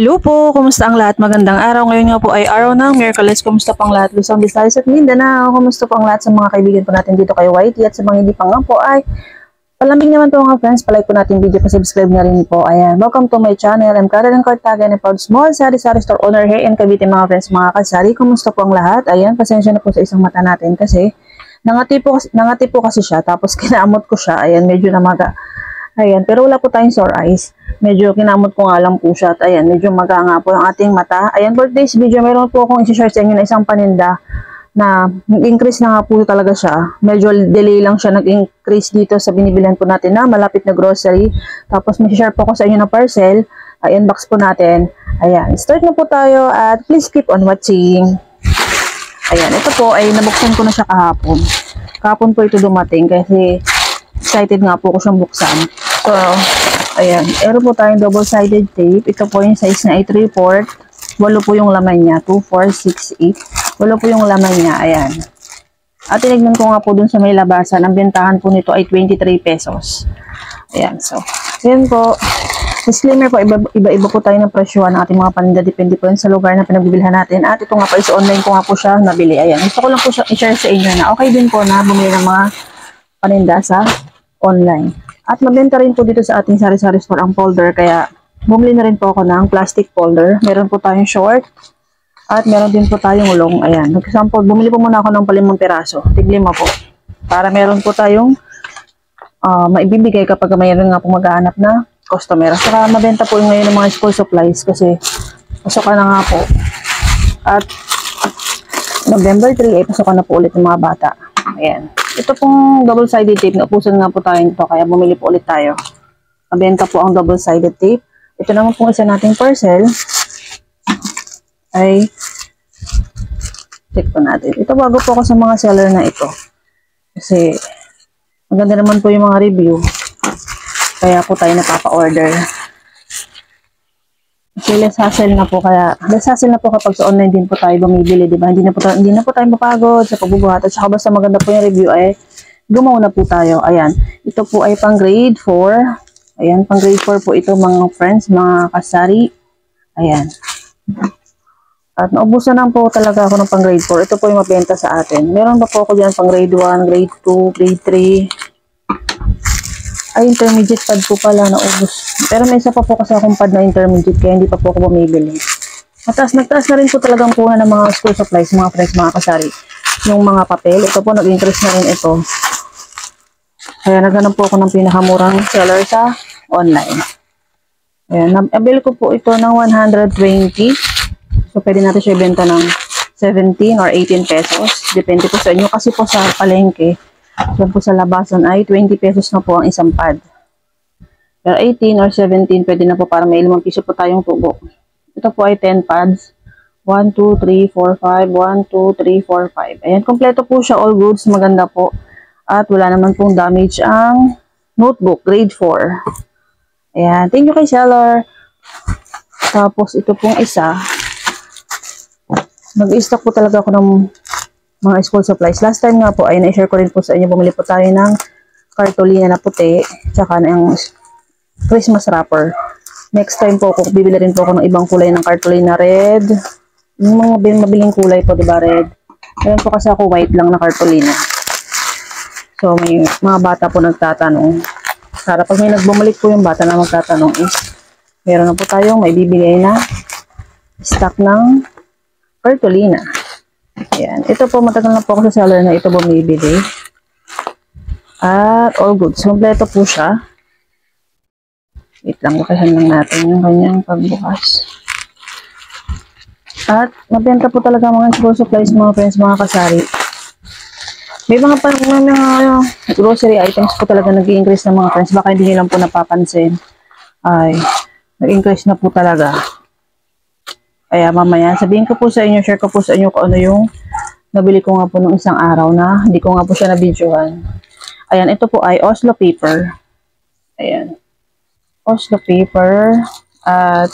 Hello po, kumusta ang lahat? Magandang araw. Ngayon nga po ay araw ng Miraculous. Kumusta pang lahat? Luzon, Visayas at Mindanao. Kumusta pang lahat sa mga kaibigan po natin dito kay Whitey at sa mga hindi pa nga po ay palambing naman po mga friends. Palike po natin video, pa-subscribe na rin po. Ayan, welcome to my channel. I'm Caroline Cortaga and proud small sari-sari store owner here in Cavite mga friends, mga kasari. Kumusta po ang lahat? Ayan, pasensya na po sa isang mata natin kasi nangati po kasi siya tapos kinaamot ko siya. Ayan, medyo namaga. Ayan, pero wala po tayong sore eyes. Medyo kinamot ko nga lang po siya. At ayan, medyo maga nga po yung ating mata. Ayan, for today's video, meron po akong isi-share sa inyo na isang paninda na nag-increase na nga po talaga siya. Medyo delay lang siya nag-increase dito sa binibilihan po natin na malapit na grocery. Tapos may share po ako sa inyo na parcel. Ayan, box po natin. Ayan, start na po tayo at please keep on watching. Ayan, ito po ay nabuksan ko na siya kahapon. Kahapon po ito dumating kasi excited nga po ko siyang buksan. So, ayan. Meron po tayong double-sided tape. Ito po yung size na 8/4. 8 po yung laman niya. 2, 4, 6, 8. 8 po yung laman niya. Ayan. At tinignan ko nga po dun sa may labasan. Ang bentahan po nito ay 23 pesos. Ayan. So, ayan po. Disclaimer po, iba-iba po tayo ng presyo ng ating mga paninda. Depende po yun sa lugar na pinagbibilhan natin. At ito nga po is online ko nga po siya nabili. Ayan. Gusto ko lang po siya i-share sa inyo na okay din po na bumili ng mga paninda sa online. At mabenta rin po dito sa ating sari-sari store ang folder, kaya bumili na rin po ako ng plastic folder. Meron po tayong short at meron din po tayong long. Ayan, example, bumili po muna ako ng 5 piraso, tig-5 po. Para meron po tayong maibibigay kapag mayroon nga po maghahanap na customer. Saka mabenta po ngayon ng mga school supplies kasi pasokan na nga po. At November 3 ay pasokan na po ulit ng mga bata. Ayan. Ito pong double-sided tape, naupusan nga po tayo nito, kaya bumili po ulit tayo. Mabenta po ang double-sided tape. Ito naman pong isa nating parcel. Ay, check po natin. Ito bago po ako sa mga seller na ito. Kasi, maganda naman po yung mga review. Kaya po tayo napapa-order. Kasi less hassle na po, kaya less hassle na po kapag sa online din po tayo bumibili, di ba? Hindi na po tayo mapagod sa pagbubuhat at saka basta maganda po yung review ay gumawa na po tayo. Ayan, ito po ay pang grade 4. Ayan, pang grade 4 po ito mga friends, mga kasari. Ayan. At naubusan lang po talaga ako ng pang grade 4. Ito po yung mabenta sa atin. Meron pa po ako dyan pang grade 1, grade 2, grade 3. Ay, intermediate pad po pala, naubos. Pero may isa pa po kasi akong pad na intermediate, kaya hindi pa po ako bumibili. Nagtaas na rin po talagang punan ng mga school supplies, mga friends, mga kasari. Yung mga papel, ito po, nag-increase na rin ito. Kaya naghanap po ako ng pinakamurang seller sa online. Ayan, nabil ko po ito ng 120. So, pwede natin siya ibenta ng 17 or 18 pesos. Depende po sa inyo, kasi po sa palengke, yan po sa labasan ay 20 pesos na po ang isang pad. Pero 18 or 17 pwede na po para may 5 piso po tayong tubo. Ito po ay 10 pads. 1, 2, 3, 4, 5. 1, 2, 3, 4, 5. Ayan, kompleto po siya. All goods. Maganda po. At wala naman pong damage ang notebook. Grade 4. Ayan. Thank you kay seller. Tapos ito pong isa. Nag-stock po talaga ako ng mga school supplies. Last time nga po ay na-share ko rin po sa inyo. Bumili po tayo ng cartolina na puti. Tsaka ng Christmas wrapper. Next time po, bibili rin po ako ng ibang kulay ng cartolina red. Yung mga mabiling kulay po, diba red? Ngayon po kasi ako white lang na cartolina. So, may mga bata po nagtatanong. Para pag may nagbumalik po yung bata na magtatanong is, meron na po tayong may bibigay na stock ng cartolina. Ayan. Ito po, matagal na po ako sa seller na ito bumibili. At all goods. Kompleto po siya. Wait lang, bukasan lang natin yung kanyang pagbukas. At mabenta po talaga mga school supplies, mga friends, mga kasari. May mga grocery items po talaga nag-i-increase ng mga friends. Baka hindi nyo lang po napapansin. Ay, nag-increase na po talaga. Kaya mamaya, sabihin ko po sa inyo, share ko po sa inyo kung ano yung nabili ko nga po nung isang araw na hindi ko nga po siya na-videohan. Ayan, ito po ay Oslo paper. Ayan. Oslo paper. At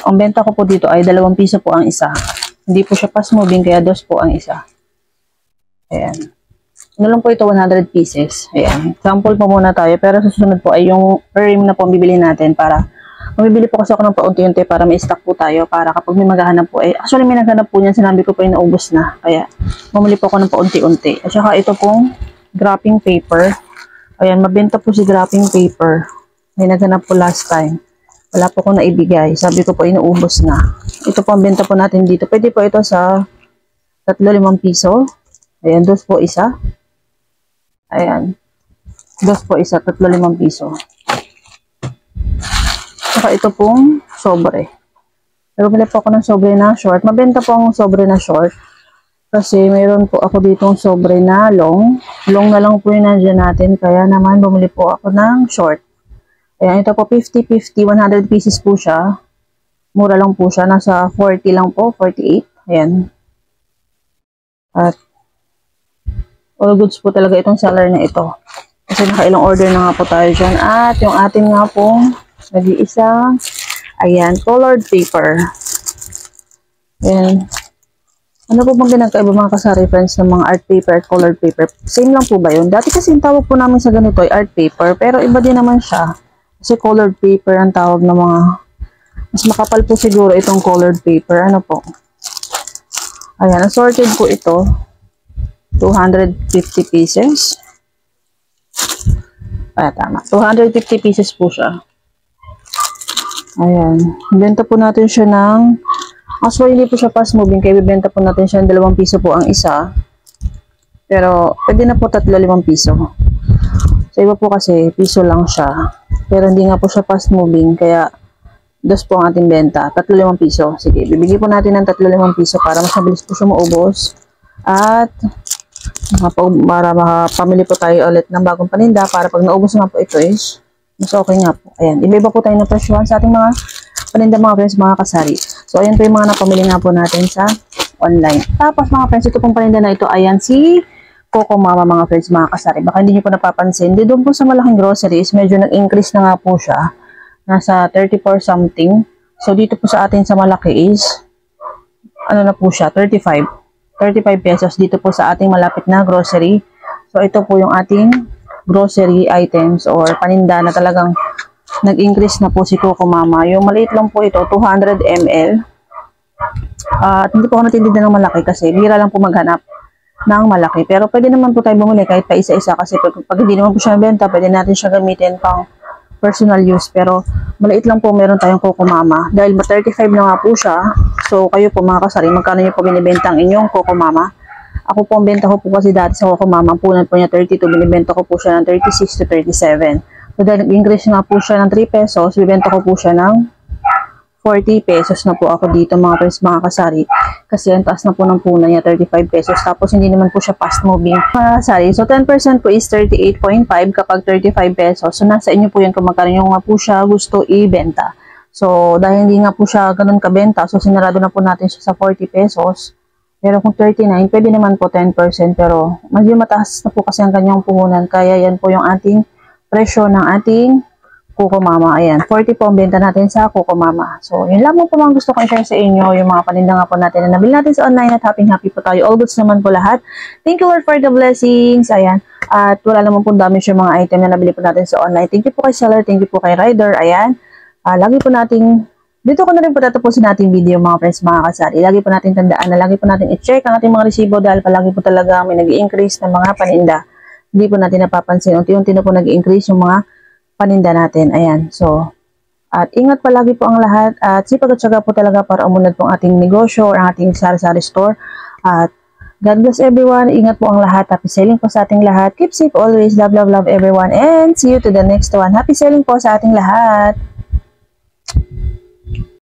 ang benta ko po dito ay 2 piso po ang isa. Hindi po siya fast moving, kaya 2 po ang isa. Ayan. Ano lang po ito, 100 pieces. Ayan. Sample po muna tayo, pero susunod po ay yung rim na po ang bibili natin para Mamibili po kasi ako ng paunti-unti para may stock po tayo. Para kapag may maghahanap po, actually may naghanap po niyan, sinabi ko po yung naubos na. Kaya, bumili po ako ng paunti-unti. At saka ito pong wrapping paper. Ayan, mabenta po si wrapping paper. May naghanap po last time. Wala po ko naibigay. Sabi ko po, inuubos na. Ito po ang benta po natin dito. Pwede po ito sa 3-5 piso. Ayan, dos po isa. Ayan. Dos po isa, 3-5 piso. Saka ito pong sobre. Pero bili po ako ng sobre na short. Mabenta po ang sobre na short. Kasi mayroon po ako ditong sobre na long. Long na lang po yung nandiyan natin. Kaya naman bumili po ako ng short. Ayan, ito po 50-50, 100 pieces po siya. Mura lang po siya. Nasa 40 lang po, 48. Ayan. At all goods po talaga itong seller na ito. Kasi nakailang order na nga po tayo dyan. At yung ating nga pong nag-iisang, ayan, colored paper. Ayan. Ano po bang ginagkaiba mga kasari friends ng mga art paper at colored paper? Same lang po ba yun? Dati kasi yung tawag po namin sa ganito ay art paper. Pero iba din naman siya. Kasi colored paper ang tawag ng mga, mas makapal po siguro itong colored paper. Ano po? Ayan, assorted po ito. 250 pieces. Tama. 250 pieces po siya. Ayan. Benta po natin siya ng, actually hindi po siya fast moving. Kaya bibenta po natin siya ng 2 piso po ang isa. Pero, pwede na po 3-5 piso. Sa iba po kasi, piso lang siya. Pero hindi nga po siya fast moving, kaya dos po ang ating benta. 3-5 piso. Sige, bibigyan po natin ng 3-5 piso para mas mabilis po siya maubos. At para makapamili po tayo ulit ng bagong paninda para pag naubos na po ito is mas okay nga po. Ayan, iba-iba po tayo ng presyohan sa ating mga paninda mga friends, mga kasari. So, ayan po yung mga napamili nga po natin sa online. Tapos mga friends, ito pong paninda na ito, ayan si Coco Mama mga friends, mga kasari. Baka hindi nyo po napapansin. Di doon po sa malaking groceries, medyo nag-increase na nga po siya. Nasa 34 something. So, dito po sa atin sa malaki is, ano na po siya, 35 pesos dito po sa ating malapit na grocery. So, ito po yung ating grocery items or paninda na talagang nag-increase na po si Coco Mama. Yung maliit lang po ito, 200 ml. At hindi po ako natindihan ng malaki kasi bira lang po maghanap ng malaki. Pero pwede naman po tayo bumili kahit pa isa-isa kasi pag hindi naman po siya benta, pwede natin siya gamitin pang personal use. Pero maliit lang po meron tayong Coco Mama. Dahil 35 na nga po siya, so kayo po mga kasari, magkano nyo po binibenta ang inyong Coco Mama? Ako po ang benta ko po kasi dati sa Coco Mama, ang punan po niya 32, binibenta ko po siya ng 36 to 37. So dahil nag-increase nga po siya ng 3 pesos, bibenta ko po siya ng 40 pesos na po ako dito mga friends, mga kasari. Kasi ang taas na po ng punan niya, 35 pesos. Tapos hindi naman po siya fast moving. Mga kasari, so 10% po is 38.5 kapag 35 pesos. So nasa inyo po yan kung magkano yung nga po siya gusto i-benta. So dahil hindi nga po siya ganun kabenta, so sinarado na po natin siya sa 40 pesos. Pero kung 39, pwede naman po 10%. Pero medyo mataas na po kasi ang kanyang puhunan. Kaya yan po yung ating presyo ng ating Coco Mama. Ayan, 40 po ang benta natin sa Coco Mama. So, yun lang po mga gusto ko i-share sa inyo, yung mga paninda nga po natin na nabili natin sa online at happy po tayo. All goods naman po lahat. Thank you Lord for the blessings. Ayan. At wala naman po damage yung mga item na nabili po natin sa online. Thank you po kay seller, thank you po kay rider. Ayan. Lagi po nating, dito ko na rin po tatapusin natin video mga friends, mga kasari. Lagi po natin tandaan na lagi po natin i-check ang ating mga resibo dahil palagi po talaga may nag-i-increase ng mga paninda. Hindi po natin napapansin. Unti-unti na po nag-i-increase yung mga paninda natin. Ayan. So, at ingat palagi po ang lahat at sipag at syaga po talaga para umunad po ang ating negosyo or ang ating sari-sari store. At God bless everyone. Ingat po ang lahat. Happy selling po sa ating lahat. Keep safe always. Love, love, love everyone. And see you to the next one. Happy selling po sa ating lahat.